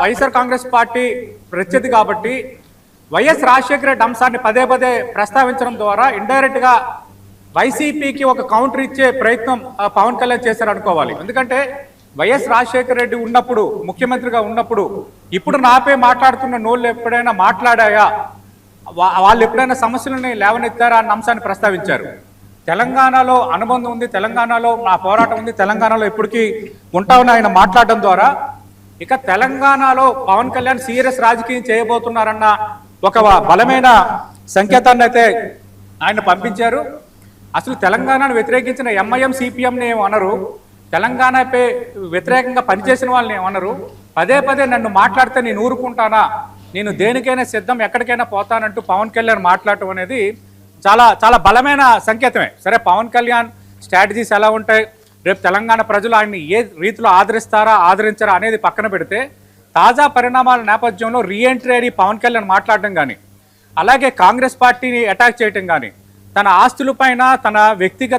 YSR Congress party ప్రత్యర్థి కాబట్టి YS Rajasekhara Reddy అంశాన్ని పదే పదే ప్రస్తావించడం ద్వారా ఇండైరెక్ట్గా వైసీపీకి ఒక కౌంటర్ ఇచ్చే ప్రయత్నం పవన్ కళ్యాణ్ చేశారు అనుకోవాలి. ఎందుకంటే వైఎస్ రాజశేఖర రెడ్డి ఉన్నప్పుడు, ముఖ్యమంత్రిగా ఉన్నప్పుడు, ఇప్పుడు నాపై మాట్లాడుతున్న నోళ్ళు ఎప్పుడైనా మాట్లాడాయా, వాళ్ళు ఎప్పుడైనా సమస్యలని లేవనెత్తారా అన్న అంశాన్ని ప్రస్తావించారు. తెలంగాణలో అనుబంధం ఉంది, తెలంగాణలో నా పోరాటం ఉంది, తెలంగాణలో ఇప్పటికీ ఉంటామని ఆయన మాట్లాడడం ద్వారా ఇక తెలంగాణలో పవన్ కళ్యాణ్ సీరియస్ రాజకీయం చేయబోతున్నారన్న ఒక బలమైన సంకేతాన్ని అయితే ఆయన పంపించారు. అసలు తెలంగాణను వ్యతిరేకించిన ఎంఐఎం సిపిఎంని ఏమనరు, తెలంగాణపై వ్యతిరేకంగా పనిచేసిన వాళ్ళని ఏమనరు. పదే పదే నన్ను మాట్లాడితే నేను ఊరుకుంటానా, నేను దేనికైనా సిద్ధం, ఎక్కడికైనా పోతానంటూ పవన్ కళ్యాణ్ మాట్లాడటం అనేది చాలా చాలా బలమైన సంకేతమే. సరే, పవన్ కళ్యాణ్ స్ట్రాటజీస్ ఎలా ఉంటాయి, రేపు తెలంగాణ ప్రజలు ఆయన్ని ఏ రీతిలో ఆదరిస్తారా ఆదరించారా అనేది పక్కన పెడితే, తాజా పరిణామాల నేపథ్యంలో రీఎంట్రీ అని పవన్ కళ్యాణ్ మాట్లాడడం కానీ, అలాగే కాంగ్రెస్ పార్టీని అటాక్ చేయటం కానీ, తన ఆస్తులపైన, తన వ్యక్తిగత